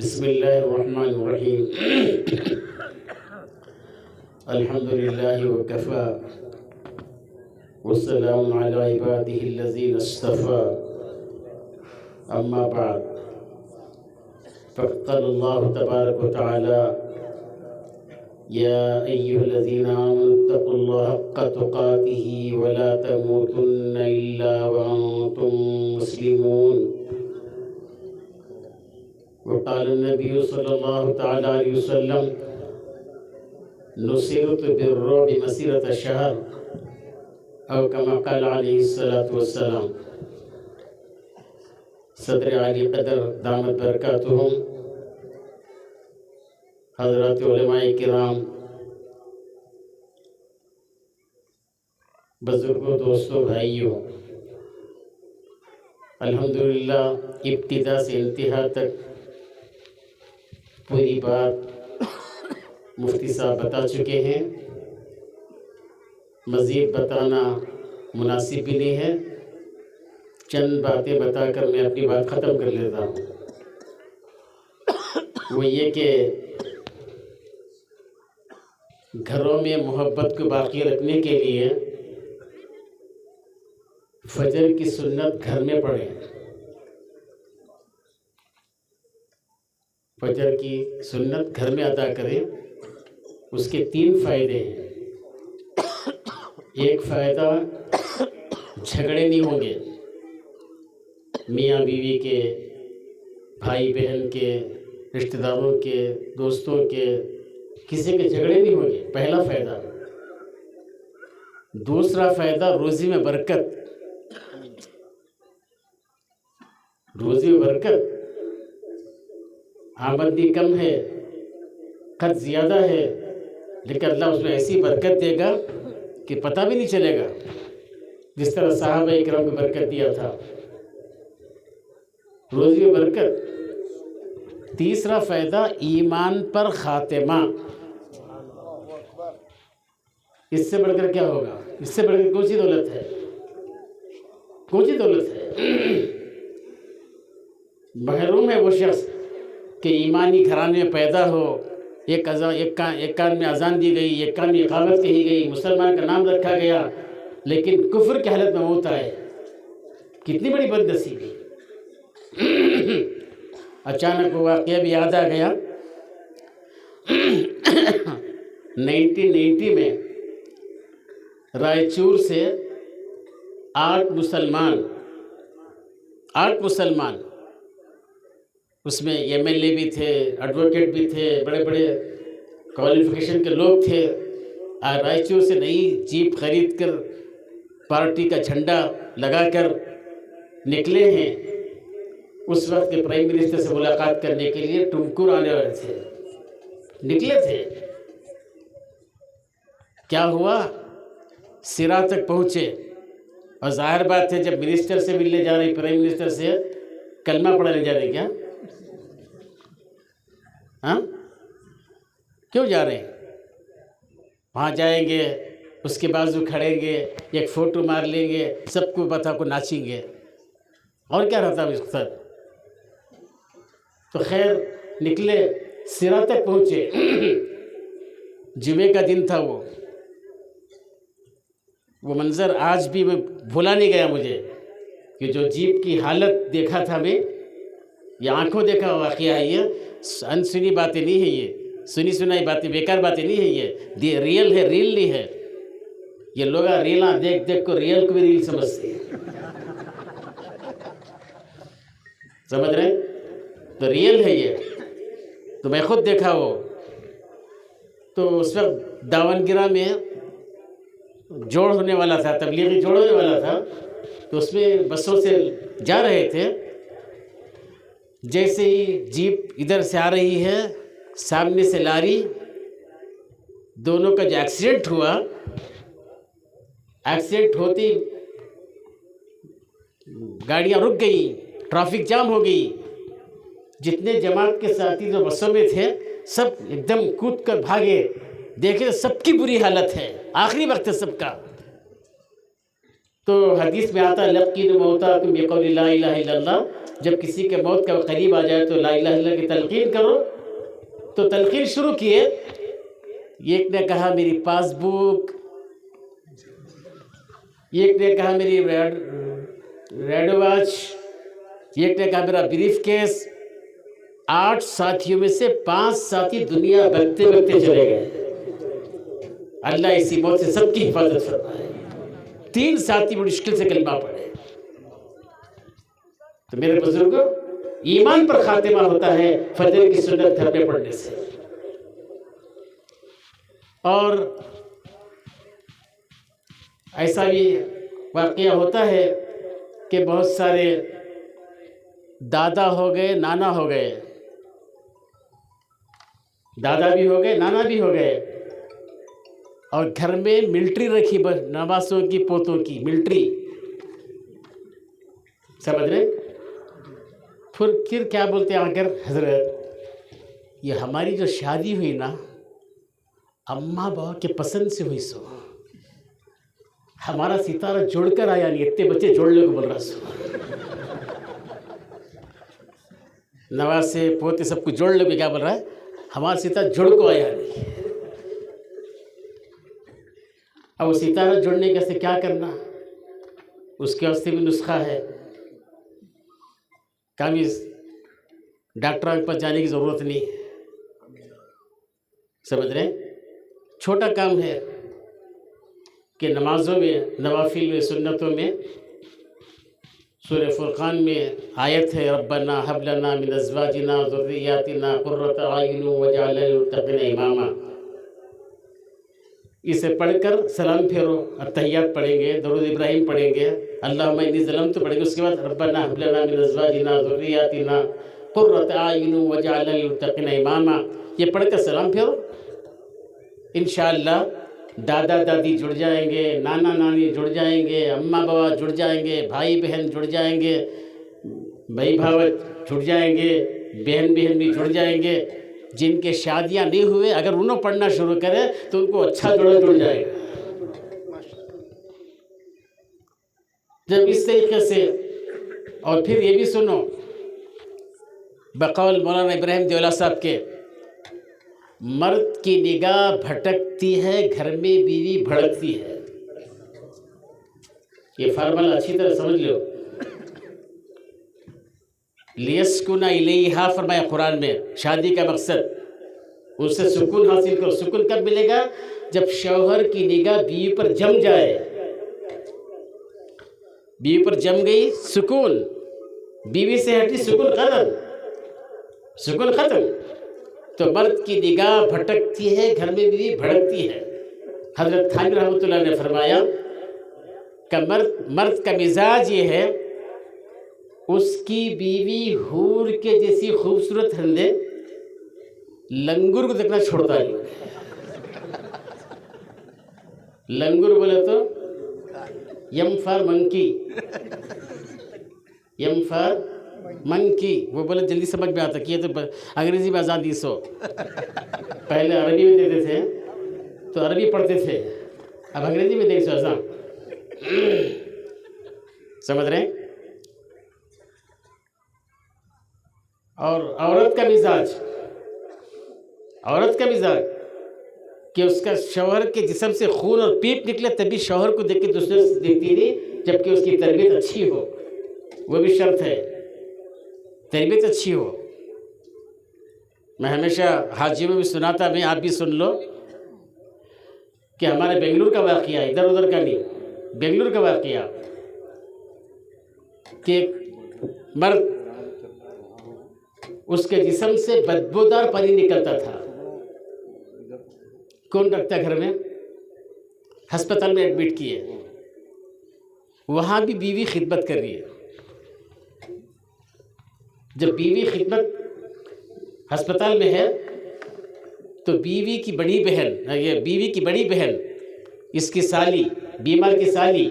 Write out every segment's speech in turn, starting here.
बिस्मिल्लाहिर्रहमानिर्रहीम। अल्हम्दुलिल्लाहि वकफ़ा वस्सलामु अला इबादिहिल्लज़ीना इस्तफ़ा। अम्मा बाद, फ़क़द क़ालल्लाहु तबारक व तआला या अय्युहल्लज़ीना आमनुत्तक़ुल्लाह हक़्क़ तुक़ातिही व ला तमूतुन्ना इल्ला व अंतुम मुस्लिमून। वक़ाल नबी सल्लल्लाहु तआला अलैहि वसल्लम नुसिरतु बिर्रुअबि मसीरत शहर औ कमा क़ाल अलैहि सल्लतु वस्सलाम। सदर आली क़दर दामत बरकातुहुम, हज़रात उलमाए किराम, बुज़ुर्गों, दोस्तों, भाइयों, अल्हम्दुलिल्लाह इब्तिदा से इंतहा तक पूरी बात मुफ्ती साहब बता चुके हैं। मज़ीद बताना मुनासिब भी नहीं है। चंद बातें बताकर मैं अपनी बात ख़त्म कर लेता हूँ। वो ये कि घरों में मोहब्बत को बाकी रखने के लिए फजर की सुन्नत घर में पढ़ें। फजर की सुन्नत घर में अदा करें। उसके 3 फ़ायदे हैं। एक फ़ायदा, झगड़े नहीं होंगे। मियाँ बीवी के, भाई बहन के, रिश्तेदारों के, दोस्तों के, किसी के झगड़े नहीं होंगे। पहला फ़ायदा। दूसरा फ़ायदा, रोज़ी में बरकत। रोज़ी में बरकत। आमदनी कम है, खर्च ज़्यादा है, लेकिन अल्लाह उसमें ऐसी बरकत देगा कि पता भी नहीं चलेगा, जिस तरह सहाबा इकराम को बरकत दिया था। रोज़ी में बरकत। तीसरा फ़ायदा, ईमान पर ख़ातिमा। इससे बढ़कर क्या होगा? इससे बढ़कर कौन सी दौलत है? कौन सी दौलत है? महरूम है वो शख्स कि ईमानी घराने में पैदा हो। एक कान में अजान दी गई, एक कान में इक़ामत कही गई, मुसलमान का नाम रखा गया, लेकिन कुफ्र की हालत में मौत आए। कितनी बड़ी बदनसीबी। अचानक वो वाक़या भी याद आ गया। 1990 में रायचूर से 8 मुसलमान, उसमें एमएलए भी थे, एडवोकेट भी थे, बड़े बड़े क्वालिफिकेशन के लोग थे। रायचूर से नई जीप खरीद कर पार्टी का झंडा लगाकर निकले हैं। उस वक्त के प्राइम मिनिस्टर से मुलाकात करने के लिए टुमकुर आने वाले थे, निकले थे। क्या हुआ? सिरा तक पहुँचे और जाहिर बात है, जब मिनिस्टर से मिलने जा रहे, प्राइम मिनिस्टर से कलमा पढ़ाने जा रहे क्या? हाँ, क्यों जा रहे हैं? वहाँ जाएंगे, उसके बाजू खड़ेंगे, एक फ़ोटो मार लेंगे, सबको बता को नाचेंगे, और क्या रहता है इसके साथ। तो खैर निकले, सिरा तक पहुँचे। जुमे का दिन था। वो मंज़र आज भी मैं भूला नहीं गया मुझे, कि जो जीप की हालत देखा था मैं, ये आंखों देखा वाक़या है। ये अनसुनी बातें नहीं है, ये सुनी सुनाई बातें, बेकार बातें नहीं है। ये रियल है, रील नहीं है। ये लोग रील देख देख को रियल को भी रील समझते हैं। समझ रहे? तो रियल है ये। तो मैं खुद देखा वो। तो उस वक्त दावनगिरा में जोड़ होने वाला था, तबलीगी जोड़ होने वाला था। तो उसमें बसों से जा रहे थे। जैसे ही जीप इधर से आ रही है, सामने से लारी, दोनों का जो एक्सीडेंट हुआ, एक्सीडेंट होती गाड़ियां रुक गई, ट्रैफिक जाम हो गई। जितने जमात के साथी जो बसों में थे, सब एकदम कूद कर भागे। देखे सबकी बुरी हालत है, आखिरी वक्त है सबका। तो हदीस में आता लक़ीन मौताकुम बिक़ौलि ला इलाहा इल्लल्लाह, जब किसी के मौत का करीब आ जाए तो ला इलाहा इल्लल्लाह की तलकीन करो। तो तलकीन शुरू किए। एक ने कहा मेरी पासबुक, एक ने कहा मेरी रेड वॉच, एक ने कहा मेरा ब्रीफ केस। 8 साथियों में से 5 साथी दुनिया भगते भगते चले गए। अल्लाह इसी मौत से सबकी हिफाजत फरमाए। 3 साथी बड़ी मुश्किल से कलमा पढ़े। तो मेरे बुजुर्गों, ईमान पर खातिमा होता है फजर की सुन्नत घर में पढ़ने से। और ऐसा भी वाक़या होता है कि बहुत सारे दादा हो गए, नाना हो गए, दादा भी हो गए, नाना भी हो गए, और घर में मिलिट्री रखी, बस नवासों की पोतों की मिलिट्री, समझ रहे। फिर क्या बोलते हैं अगर हजरत ये हमारी जो शादी हुई ना अम्मा बाबा के पसंद से हुई, सो हमारा सितारा जोड़कर आया नहीं, इतने बच्चे जोड़ने को बोल रहा सो, नवाज से पोते सबको जोड़ लो, क्या बोल रहा है, हमारा सितारा जुड़ को आया नहीं। अब वो सितारा जोड़ने के से क्या करना, उसके वास्ते भी नुस्खा है। कभी डॉक्टर के पास जाने की ज़रूरत नहीं, समझ रहे। छोटा काम है कि नमाजों में, नवाफिल में, सुन्नतों में, सूरह फुरक़ान में आयत है रब्बना हब लना मिन अज़वाजिना व ज़ुर्रिय्यातिना क़ुर्रता अयुन वजअलना लिल-मुत्तक़ीना इमामा। इसे पढ़कर सलाम फेरो, अत्तहियात पढ़ेंगे, दरूद इब्राहिम पढ़ेंगे, अल्लाहुम्मा इन्नी ज़लमतु पढ़ेंगे, उसके बाद रब्बना हब लना मिन अज़वाजिना व ज़ुर्रिय्यातिना क़ुर्रता अयुन वजअलना लिल-मुत्तक़ीना इमामा। ये पढ़कर सलाम फेरो। इंशाअल्लाह दादा दादी जुड़ जाएंगे, नाना नानी जुड़ जाएंगे, अम्मा बाबा जुड़ जाएंगे, भाई बहन जुड़ जाएंगे, भाई भावत जुड़ जाएंगे, बहन बहन भी जुड़ जाएंगे। जिनके शादियां नहीं हुए अगर उन्होंने पढ़ना शुरू करें तो उनको अच्छा जोड़ा जुड़ जाएगा। जब इस तरीके से, और फिर ये भी सुनो बकौल मौलाना इब्राहिम देवला साहब के, मर्द की निगाह भटकती है, घर में बीवी भड़कती है। ये फार्मूला अच्छी तरह समझ लो। लियस्कुना इलैहा फरमाया कुरान में, शादी का मकसद उससे सुकून हासिल करो। सुकून कब मिलेगा? जब शौहर की निगाह बीवी पर जम जाए। बीवी पर जम गई, सुकून, बीवी से हटी, सुकून खत्म, सुकून खत्म। तो मर्द की निगाह भटकती है, घर में बीवी भड़कती है। हजरत थानी रहमतुल्लाह ने फरमाया कि मर्द का मिजाज ये है, उसकी बीवी हूर के जैसी खूबसूरत हंदे, लंगूर को देखना छोड़ता नहीं। लंगूर बोले तो यम for monkey, Yama for monkey, वो बोले जल्दी समझ में आता कि ये तो अंग्रेजी में आज़ादी सो। पहले अरबी में देते थे तो अरबी पढ़ते थे, अब अंग्रेजी में देख सो ऐसा। समझ रहे हैं। और औरत का मिजाज, औरत का मिजाज कि उसका शौहर के जिस्म से खून और पीप निकले तभी शौहर को देख के दूसरे से देखती नहीं, जबकि उसकी तरबियत अच्छी हो। वो भी शर्त है, तरबियत अच्छी हो। मैं हमेशा हाजियों में भी सुनाता, मैं आप भी सुन लो कि हमारे बेंगलुरु का वाक़या, इधर उधर का नहीं, बेंगलुरु का वाक़या कि मर्द, उसके जिस्म से बदबूदार पानी निकलता था। कौन रखता घर में? अस्पताल में एडमिट किए, वहाँ भी बीवी खिदमत कर रही है। जब बीवी खिदमत अस्पताल में है तो बीवी की बड़ी बहन, ये बीवी की बड़ी बहन, इसकी साली, बीमार की साली,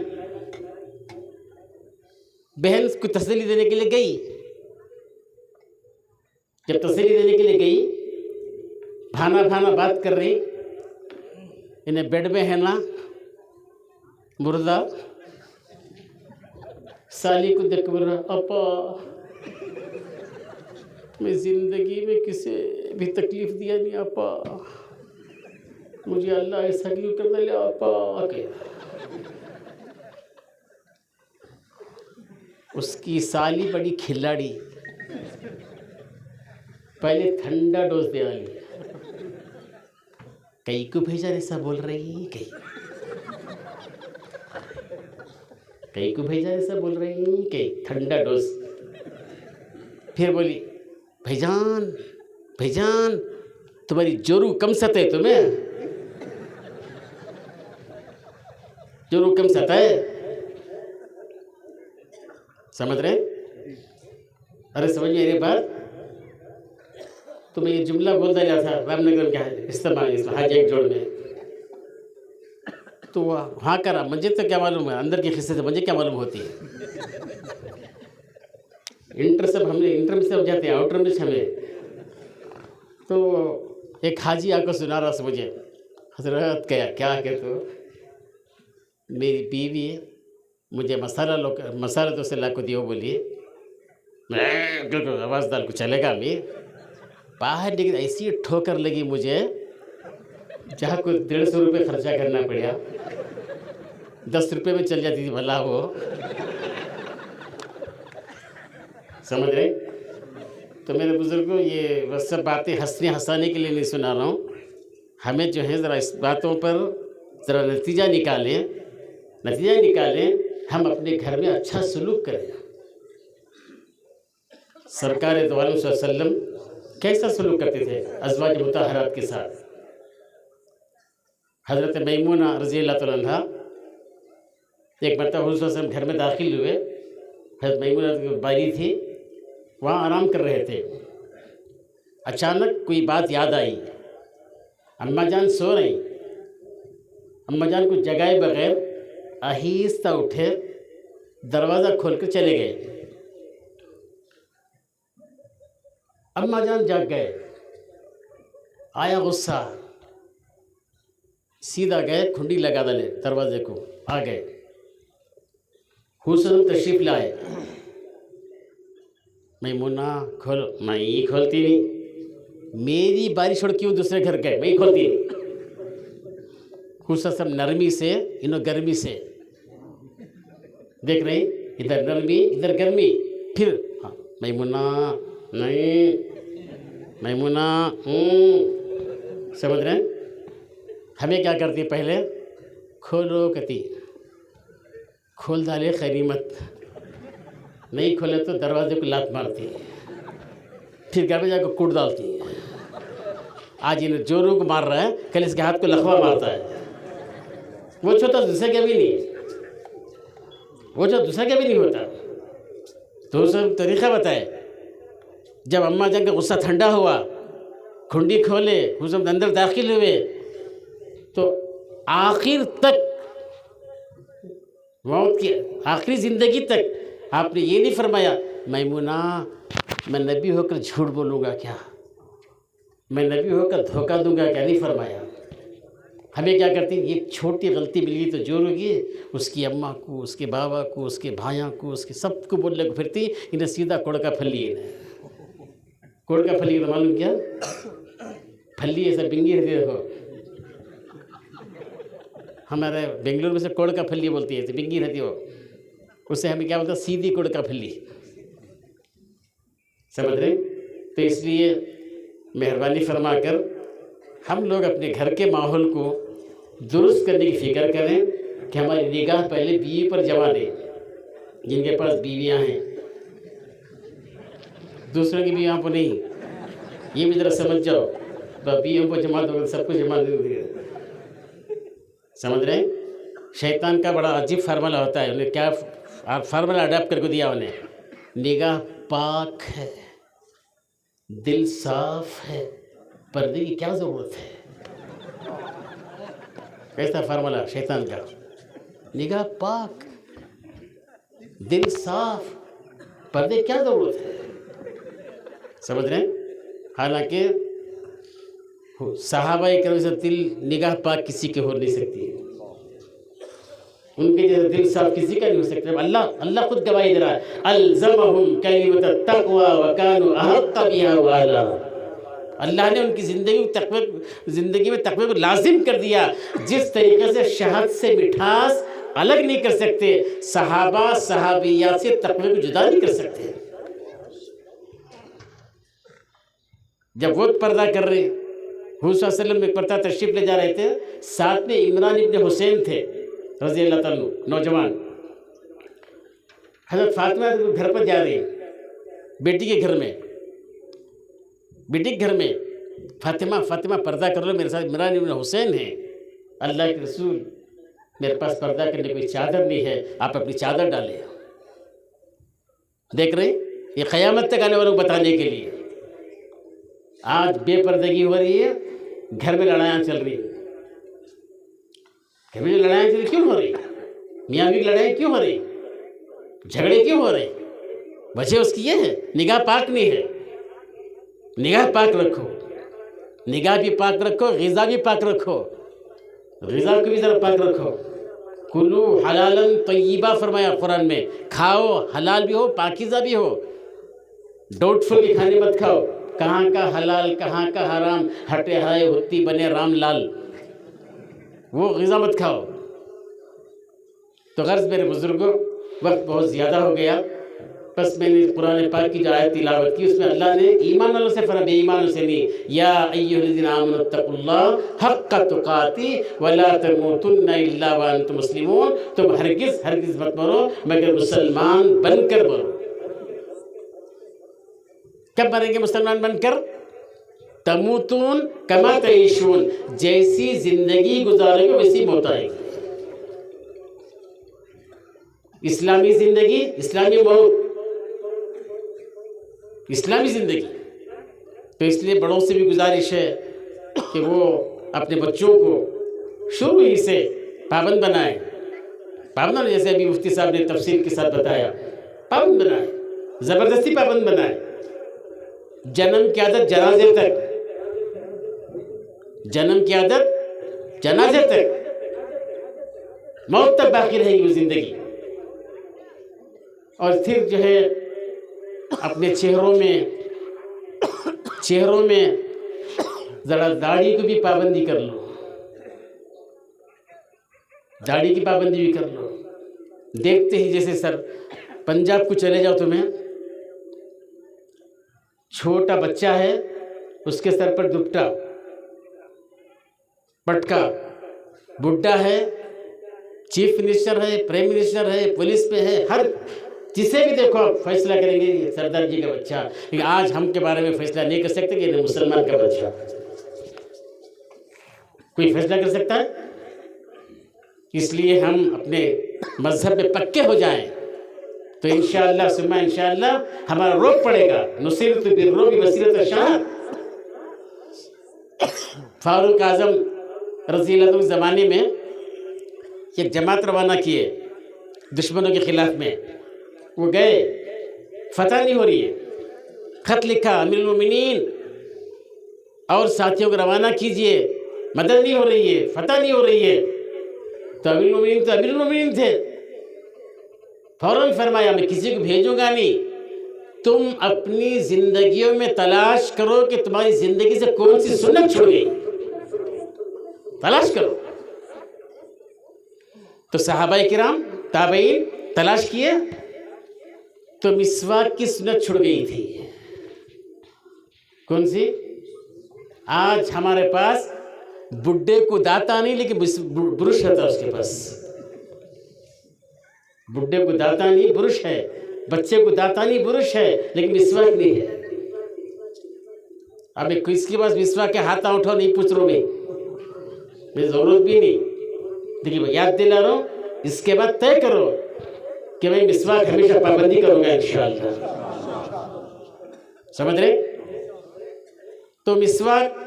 बहन को तसल्ली देने के लिए गई। जब तसल्ली देने के लिए गई, भाना भाना बात कर रही, इन्हें बेड में है ना मुर्दा, साली को देख बोल रहा, अपा मैं जिंदगी में किसे भी तकलीफ दिया नहीं अपा, मुझे अल्लाह ऐसा क्यों करने लिया अपा के। उसकी साली बड़ी खिलाड़ी, पहले ठंडा डोज दे वाली, कई को भेजा ऐसा बोल रही, कई को भेजा ऐसा बोल रही, कई ठंडा डोज। फिर बोली, भाईजान भाईजान तुम्हारी जोरू कम सताए, तुम्हें जोरू कम सताए, समझ रहे? अरे समझ में बात। तो मैं ये जुमला बोलता रहा था रामनगर के इस्तेमाल हाजी जोड़ में, तो वहाँ करा, मुझे तो क्या मालूम है अंदर के हिस्से से, मुझे क्या मालूम होती है। इंटर सब हमने इंटर में सब जाते हैं, आउटर में हमें। तो एक हाजी आकर सुना रहा था मुझे, हजरत क्या कहते हो, मेरी बीवी मुझे मसाला तो से ला को दियो, बोलिए बिल्कुल आवाज़ डाल को चलेगा। मैं बाहर निकल ऐसी ठोकर लगी मुझे, जहाँ को 150 रुपये खर्चा करना पड़ा, 10 रुपये में चल जाती थी भला वो, समझ रहे? तो मेरे बुजुर्गों, ये बस सब बातें हंसाने के लिए नहीं सुना रहा हूँ। हमें जो है ज़रा इस बातों पर ज़रा नतीजा निकालें, हम अपने घर में अच्छा सलूक करें। सरकार दो आलम सल्लल्लाहु अलैहि वसल्लम कैसा सलूक करते थे अज़वाज मुतहरात के साथ। हज़रत मैमूना रज़ी अल्लाह तआला अन्हा एक मरतबा हुज़ूर सल्लल्लाहु अलैहि वसल्लम घर में दाखिल हुए। हज़रत मैमूना की बारी थी, वहाँ आराम कर रहे थे। अचानक कोई बात याद आई, अम्मा जान सो रही, अम्मा जान को जगाए बगैर आहिस्ता उठे, दरवाज़ा खोलकर चले गए। अम्मा जान जाग गए, आया गुस्सा, सीधा गए खुंडी लगा डाले दरवाजे को, आ गए। हुसैन तशरीफ लाए, मैमूना खोलो, मैं खोलती नहीं, मेरी बारी छोड़ क्यों दूसरे घर गए, मैं खोलती नहीं। हुसैन सब नरमी से, इन्हों गर्मी से, देख रहे इधर नरमी इधर गर्मी। फिर हाँ मैमूना नहीं, मैमूना समझ रहे हैं? हमें क्या करती, पहले खोलो कहती, खोल डाले खैरीमत, नहीं खोले तो दरवाजे को लात मारती, फिर घर में जाकर कूट डालती। आज इन जोरों को मार रहा है, कल इसके हाथ को लखवा मारता है। वो छोटा दूसरे का भी नहीं, वो जो दूसरा का भी नहीं होता। तो सब तरीक़ा बताए। जब अम्मा जान का गुस्सा ठंडा हुआ, खुंडी खोले, हुज़ूर अंदर दाखिल हुए, तो आखिर तक, मौत की आखिरी ज़िंदगी तक आपने ये नहीं फरमाया, मैमूना मैं नबी होकर झूठ बोलूँगा क्या, मैं नबी होकर धोखा दूंगा क्या, नहीं फरमाया। हमें क्या करती, ये छोटी गलती मिली तो जोर होगी, उसकी अम्मा को, उसके बाबा को, उसके भाइयों को, उसके सबको बोलने को फिरती। इन्हें सीधा कोड़का फली, कोड़का फली तो मालूम क्या, फली ऐसा बिंगी रहती, देखो हमारे बेंगलुरु में से कोड़का फली बोलती है, बिंगी रहती हो, उससे हमें क्या बोलता, सीधी कोड़का फली, समझ रहे? तो इसलिए मेहरबानी फरमा कर हम लोग अपने घर के माहौल को दुरुस्त करने की फिक्र करें कि हमारी निगाह पहले बीवी पर जमा दें। जिनके पास बीवियां हैं, दूसरों की बीवियों पर नहीं, ये भी ज़रा समझ जाओ। बीवियों पर जमा दोगे सबको जमा दोगे, समझ रहे? शैतान का बड़ा अजीब फार्मूला होता है, उन्हें क्या फार्मूला अडाप्ट करके दिया उन्हें, निगाह पाक है, दिल साफ है, पर्दे की क्या ज़रूरत है। कैसा फार्मूला शैतान का, निगाह पाक, दिल साफ, पर्दे क्या ज़रूरत है, समझ रहे हैं? हालांकि सहाबा-ए-किराम से दिल निगाह पाक किसी के हो नहीं सकती। उनके जैसा दिल साफ किसी का नहीं हो सकता। अल्लाह अल्लाह खुद गवाही दे रहा है, अल्ज़महुम कलिमत तक़वा व कानू अहक़्क़ बिहा व अहला। अल्लाह ने उनकी ज़िंदगी में तक़वे को लाजिम कर दिया। जिस तरीके से शहद से मिठास अलग नहीं कर सकते, सहाबा सहाबिया से तक़वे को जुदा नहीं कर सकते। जब वो पर्दा कर रहे, हुज़ूर सल्लल्लाहु अलैहि वसल्लम एक पर्दा तशरीफ़ ले जा रहे थे, साथ में इमरान इब्न हुसैन थे रज़ी अल्लाह ताला, नौजवान। हज़रत फातिमा घर पर जा रही, बेटी के घर में, बेटी के घर में, फातिमा फातिमा पर्दा कर लो, मेरे साथ इमरान इब्न हुसैन है। अल्लाह के रसूल, मेरे पास पर्दा करने कोई चादर नहीं है, आप अपनी चादर डालें। देख रहे, ये क़यामत तक आने वालों को बताने के लिए। आज बेपर्दगी हो रही है, घर में लड़ाइयाँ चल रही है। घर में लड़ाइयाँ चल रही क्यों हो रही? मियाँ बीवी की लड़ाई क्यों हो रही? झगड़े क्यों हो रहे? वजह उसकी ये है, निगाह पाक नहीं है। निगाह पाक रखो, निगाह भी पाक रखो, ग़िज़ा भी पाक रखो, ग़िज़ा को भी ज़रा पाक रखो। कुलू हलालन तय्यिबा फरमाया कुरान में, खाओ हलाल भी हो पाकीज़ा भी हो। डाउटफुल के खाने मत खाओ, कहाँ का हलाल कहाँ का हराम, हटे हाय होती बने राम लाल, वो ग़िज़ा मत खाओ। तो गर्ज़ मेरे बुज़ुर्गों, वक्त बहुत ज़्यादा हो गया, बस मैंने कुरान पाक की जो आयत तिलावत की, उसमें अल्लाह ने ईमान वालों से फरमाया, बेईमानों से नहीं। या अय्युहल्लज़ीना आमनु तक़ुल्लाह हक़्क़ तुक़ाती वला तमूतुन्ना इल्ला व अंतुम मुस्लिमून। तुम हरगिज़ हरगिज़ मत मरो मगर मुसलमान बनकर मरो। कब मरेंगे मुसलमान बनकर? तमूतून कमा तईशून, जैसी जिंदगी गुजारोगे वैसी मौत आएगी। इस्लामी जिंदगी, इस्लामी मौत, इस्लामी ज़िंदगी। तो इसलिए बड़ों से भी गुजारिश है कि वो अपने बच्चों को शुरू ही से पाबंद बनाएं। पाबंद, जैसे अभी मुफ्ती साहब ने तफसील के साथ बताया, पाबंद बनाएं, ज़बरदस्ती पाबंद बनाएं। जन्म की आदत जनाजे तक, जन्म की आदत जनाजे तक, मौत तक बाकी रहेगी वो ज़िंदगी। और फिर जो है अपने चेहरों में ज़रा दाढ़ी को भी पाबंदी कर लो, दाढ़ी की पाबंदी भी कर लो। देखते ही जैसे सर पंजाब को चले जाओ, तुम्हें छोटा बच्चा है, उसके सर पर दुपट्टा पटका, बुड्ढा है, चीफ मिनिस्टर है, प्राइम मिनिस्टर है, पुलिस पे है, हर जिसे भी देखो आप फैसला करेंगे सरदार जी का बच्चा। लेकिन आज हम के बारे में फैसला नहीं कर सकते कि मुसलमान का बच्चा। कोई फैसला कर सकता है? इसलिए हम अपने मजहब में पक्के हो जाएं तो इंशाअल्लाह सुम्मा इंशाअल्लाह हमारा रोक पड़ेगा। नुसीरत बिर्रो भी बसीरत शाह। फारूक आजम रज़ी अल्लाह के ज़माने में एक जमात रवाना किए दुश्मनों के खिलाफ में। वो गए, फतह नहीं हो रही है, खत लिखा अमीरुल मोमिनीन और साथियों को रवाना कीजिए, मदद नहीं हो रही है, फतह नहीं हो रही है। तो अमीरुल मोमिनीन थे, फौरन फरमाया मैं किसी को भेजूंगा नहीं, तुम अपनी जिंदगियों में तलाश करो कि तुम्हारी जिंदगी से कौन सी सुन्नत छूट गई, तलाश करो। तो सहाबाए किराम ताबईन तलाश किए तो मिसवाक की सुन्नत छुड़ गई थी। कौन सी? आज हमारे पास बुड्ढे को दाता नहीं लेकिन ब्रुश होता है उसके पास। बुड्ढे को दाता नहीं ब्रुश है, बच्चे को दाता नहीं ब्रुश है, लेकिन मिसवाक नहीं है। अब किसके पास मिसवाक के हाथ उठाओ, नहीं पूछ रहा मैं जरूरत भी नहीं। देखिए याद दिला रहा हूँ, इसके बाद तय करो कि मैं मिसवाक हमेशा पाबंदी करूंगा इंशाअल्लाह। समझ रहे? तो मिसवाक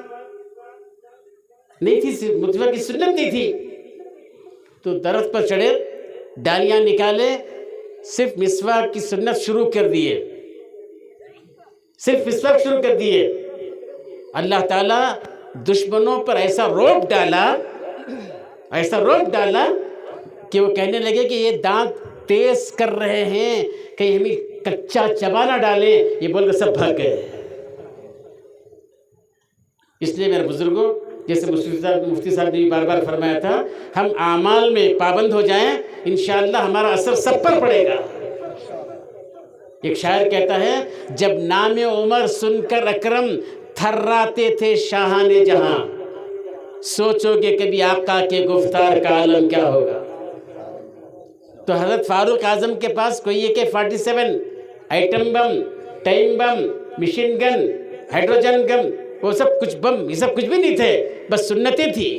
नहीं थी, मिसवाक की सुन्नत नहीं थी, तो दरख्त पर चढ़े, डालियां निकाले, सिर्फ मिसवाक की सुन्नत शुरू कर दिए, सिर्फ मिसवाक शुरू कर दिए। अल्लाह ताला दुश्मनों पर ऐसा रोक डाला कि वो कहने लगे कि ये दांत तेज कर रहे हैं, कहीं हमें कच्चा चबा ना डालें, ये बोलकर सब भाग गए। इसलिए मेरे बुजुर्गों, जैसे मुफ्ती साहब ने बार बार फरमाया था, हम आमाल में पाबंद हो जाएं, इंशाअल्लाह हमारा असर सब पर पड़ेगा। एक शायर कहता है, जब नाम उमर सुनकर अकरम थर्राते थे शाहाने जहां, सोचोगे कभी आका के गुफ्तार का आलम क्या होगा। तो हजरत फारूक आजम के पास कोई AK-47, item bomb, time bomb, machine gun, hydrogen gun, वो सब कुछ बम, ये सब कुछ भी नहीं थे, बस सुन्नतें थी।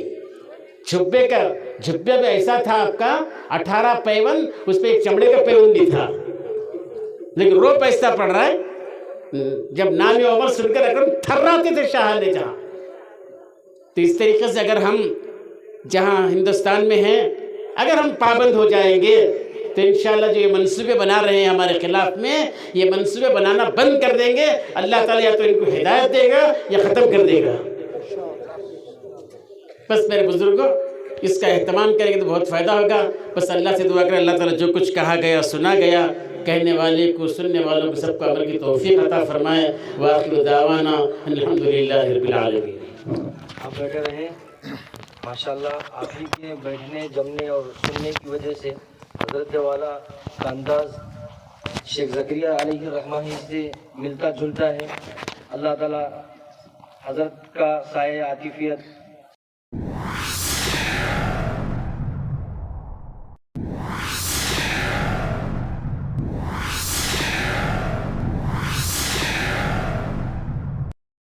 झुब्बे में ऐसा था आपका 18 पैवन, उस पर एक चमड़े का पैवन भी था, लेकिन रो पैसा पड़ रहा है। जब नाम उमर सुनकर अकरम थर्राते थे शाह ने जहां। तो इस तरीके से अगर हम जहां हिंदुस्तान में हैं, अगर हम पाबंद हो जाएंगे तो इंशाअल्लाह जो ये मंसूबे बना रहे हैं हमारे खिलाफ में, ये मंसूबे बनाना बंद कर देंगे। अल्लाह ताला या तो इनको हिदायत देगा या ख़त्म कर देगा। बस मेरे बुजुर्गों, इसका एहतमाम करेंगे तो बहुत फ़ायदा होगा। बस अल्लाह से दुआ करें, अल्लाह ताला जो कुछ कहा गया सुना गया, कहने वाले को सुनने वालों को सबको अमल की तौफीक अता फरमाए। वाखिर दावाना अल्हम्दुलिल्लाहि रब्बिल आलमीन। आप बैठे रहें। माशाल्लाह, आप ही के बैठने, जमने और सुनने की वजह से हज़रत वाला का अंदाज़ शेख ज़करिया अलैहि रहमतुल्लाह से मिलता जुलता है। अल्लाह ताला हज़रत का साए आतिफियत